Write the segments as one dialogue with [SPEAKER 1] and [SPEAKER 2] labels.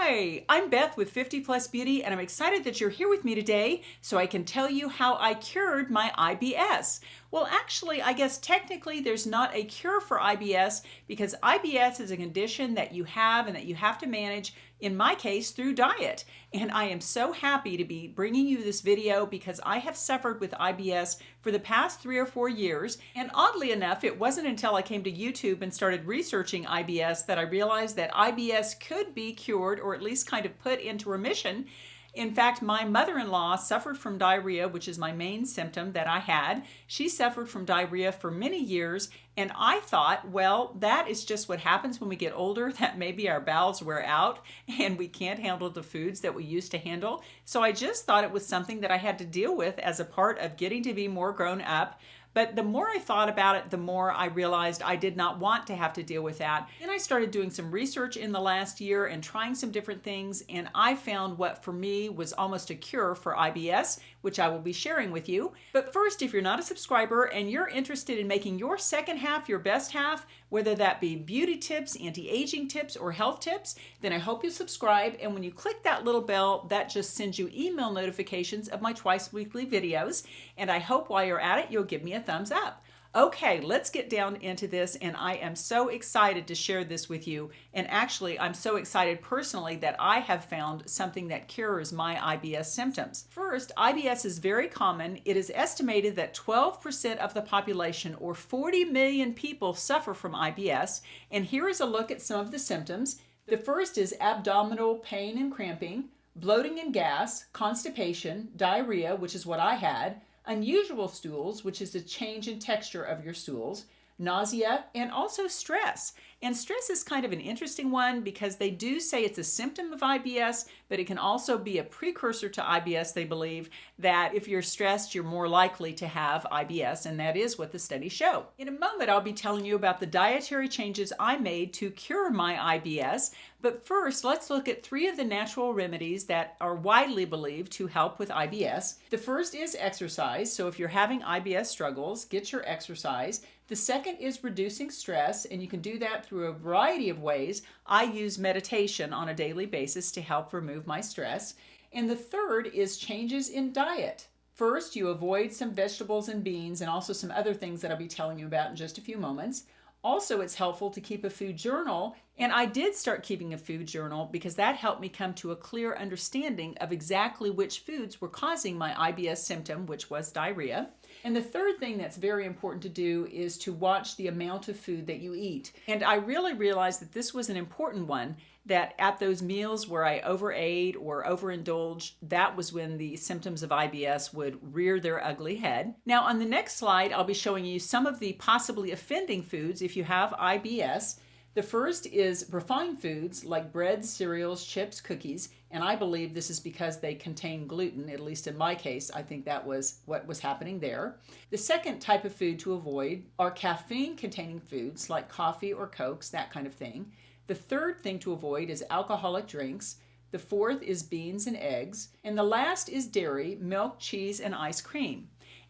[SPEAKER 1] Hi, I'm Beth with 50 Plus Beauty, and I'm excited that you're here with me today so I can tell you how I cured my IBS. Well, actually, I guess technically there's not a cure for IBS because IBS is a condition that you have and that you have to manage, in my case, through diet. And I am so happy to be bringing you this video because I have suffered with IBS for the past 3 or 4 years. And oddly enough, it wasn't until I came to YouTube and started researching IBS that I realized that IBS could be cured or at least kind of put into remission. In fact, my mother-in-law suffered from diarrhea, which is my main symptom that I had. She suffered from diarrhea for many years, and I thought, well, that is just what happens when we get older, that maybe our bowels wear out and we can't handle the foods that we used to handle. So I just thought it was something that I had to deal with as a part of getting to be more grown up. But the more I thought about it, the more I realized I did not want to have to deal with that. Then I started doing some research in the last year and trying some different things, and I found what for me was almost a cure for IBS, which I will be sharing with you. But first, if you're not a subscriber and you're interested in making your second half your best half, whether that be beauty tips, anti-aging tips, or health tips, then I hope you subscribe. And when you click that little bell, that just sends you email notifications of my twice weekly videos. And I hope while you're at it, you'll give me a thumbs up. Okay, let's get down into this, and I am so excited to share this with you. And actually, I'm so excited personally that I have found something that cures my IBS symptoms. First, IBS is very common. It is estimated that 12% of the population, or 40 million people, suffer from IBS. And here is a look at some of the symptoms. The first is abdominal pain and cramping, bloating and gas, constipation, diarrhea, which is what I had, unusual stools, which is a change in texture of your stools, nausea, and also stress. And stress is kind of an interesting one because they do say it's a symptom of IBS, but it can also be a precursor to IBS. They believe that if you're stressed, you're more likely to have IBS, and that is what the studies show. In a moment, I'll be telling you about the dietary changes I made to cure my IBS. But first, let's look at 3 of the natural remedies that are widely believed to help with IBS. The first is exercise. So if you're having IBS struggles, get your exercise. The second is reducing stress, and you can do that through a variety of ways. I use meditation on a daily basis to help remove my stress. And the third is changes in diet. First, you avoid some vegetables and beans and also some other things that I'll be telling you about in just a few moments. Also, it's helpful to keep a food journal, and I did start keeping a food journal because that helped me come to a clear understanding of exactly which foods were causing my IBS symptom, which was diarrhea. And the third thing that's very important to do is to watch the amount of food that you eat. And I really realized that this was an important one, that at those meals where I overate or overindulged, that was when the symptoms of IBS would rear their ugly head. Now on the next slide, I'll be showing you some of the possibly offending foods if you have IBS. The first is refined foods like bread, cereals, chips, cookies, and I believe this is because they contain gluten, at least in my case. I think that was what was happening there. The second type of food to avoid are caffeine-containing foods like coffee or Cokes, that kind of thing. The third thing to avoid is alcoholic drinks. The fourth is beans and eggs. And the last is dairy, milk, cheese, and ice cream.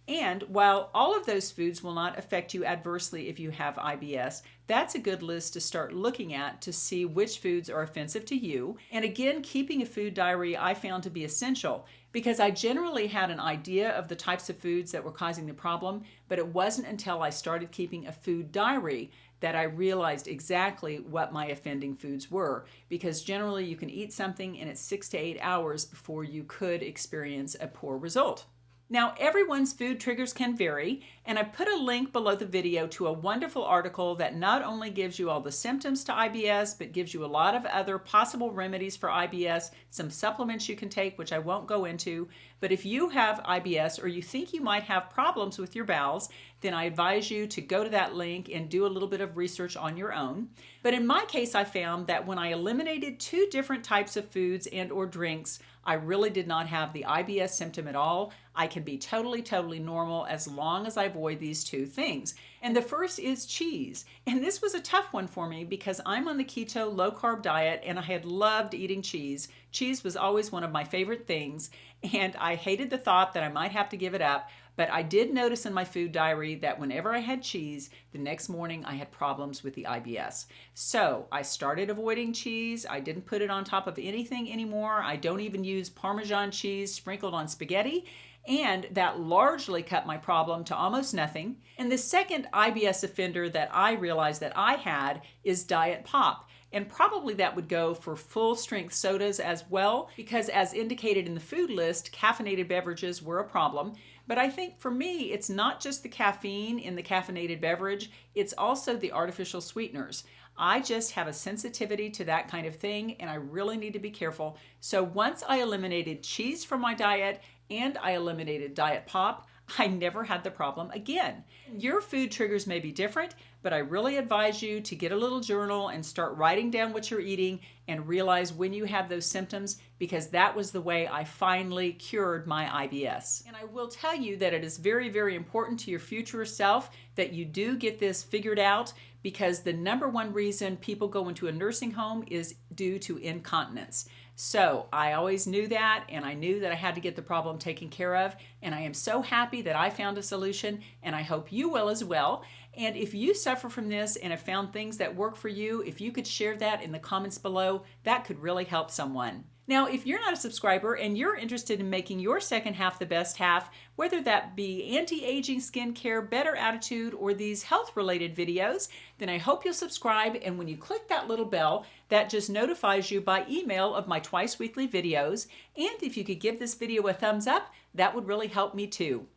[SPEAKER 1] And while all of those foods will not affect you adversely if you have IBS, that's a good list to start looking at to see which foods are offensive to you. And again, keeping a food diary I found to be essential because I generally had an idea of the types of foods that were causing the problem, but it wasn't until I started keeping a food diary that I realized exactly what my offending foods were, because generally you can eat something and it's 6 to 8 hours before you could experience a poor result. Now, everyone's food triggers can vary, and I put a link below the video to a wonderful article that not only gives you all the symptoms to IBS, but gives you a lot of other possible remedies for IBS, some supplements you can take, which I won't go into. But if you have IBS or you think you might have problems with your bowels, then I advise you to go to that link and do a little bit of research on your own. But in my case, I found that when I eliminated 2 different types of foods and or drinks, I really did not have the IBS symptom at all. I can be totally normal as long as I avoid these 2 things. And the first is cheese. And this was a tough one for me because I'm on the keto low-carb diet and I had loved eating cheese. Cheese was always one of my favorite things, and I hated the thought that I might have to give it up. But I did notice in my food diary that whenever I had cheese, the next morning I had problems with the IBS. So I started avoiding cheese. I didn't put it on top of anything anymore. I don't even use Parmesan cheese sprinkled on spaghetti. And that largely cut my problem to almost nothing. And the second IBS offender that I realized that I had is diet pop. And probably that would go for full strength sodas as well, because as indicated in the food list, caffeinated beverages were a problem. But I think for me, it's not just the caffeine in the caffeinated beverage, it's also the artificial sweeteners. I just have a sensitivity to that kind of thing, and I really need to be careful. So once I eliminated cheese from my diet and I eliminated diet pop, I never had the problem again. Your food triggers may be different, but I really advise you to get a little journal and start writing down what you're eating and realize when you have those symptoms, because that was the way I finally cured my IBS. And I will tell you that it is very, very important to your future self that you do get this figured out, because the number one reason people go into a nursing home is due to incontinence. So I always knew that, and I knew that I had to get the problem taken care of, and I am so happy that I found a solution, and I hope you will as well. And if you suffer from this and have found things that work for you, if you could share that in the comments below, that could really help someone. Now, if you're not a subscriber and you're interested in making your second half the best half, whether that be anti-aging skincare, better attitude, or these health-related videos, then I hope you'll subscribe. And when you click that little bell, that just notifies you by email of my twice weekly videos. And if you could give this video a thumbs up, that would really help me too.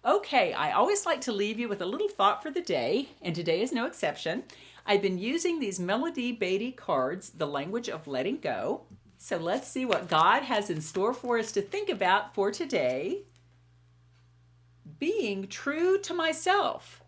[SPEAKER 1] Okay, I always like to leave you with a little thought for the day, and today is no exception. I've been using these Melody Beatty cards, The Language of Letting Go. So let's see what God has in store for us to think about for today. Being true to myself.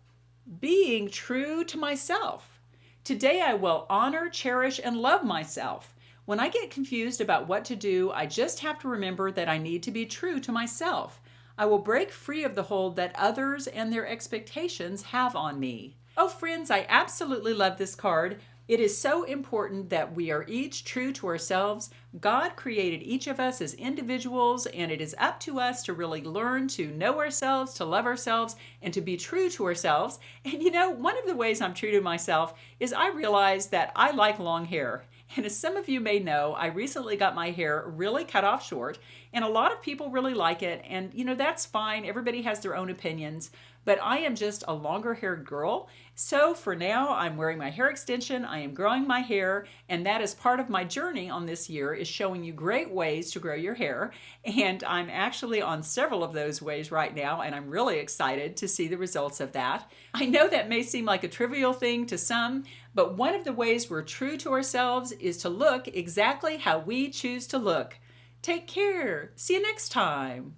[SPEAKER 1] Being true to myself. Today I will honor, cherish, and love myself. When I get confused about what to do, I just have to remember that I need to be true to myself. I will break free of the hold that others and their expectations have on me. Oh, friends, I absolutely love this card. It is so important that we are each true to ourselves. God created each of us as individuals, and it is up to us to really learn to know ourselves, to love ourselves, and to be true to ourselves. And you know, one of the ways I'm true to myself is I realize that I like long hair. And as some of you may know, I recently got my hair really cut off short, and a lot of people really like it. And you know, that's fine. Everybody has their own opinions. But I am just a longer haired girl. So for now, I'm wearing my hair extension, I am growing my hair, and that is part of my journey on this year, is showing you great ways to grow your hair. And I'm actually on several of those ways right now, and I'm really excited to see the results of that. I know that may seem like a trivial thing to some, but one of the ways we're true to ourselves is to look exactly how we choose to look. Take care. See you next time.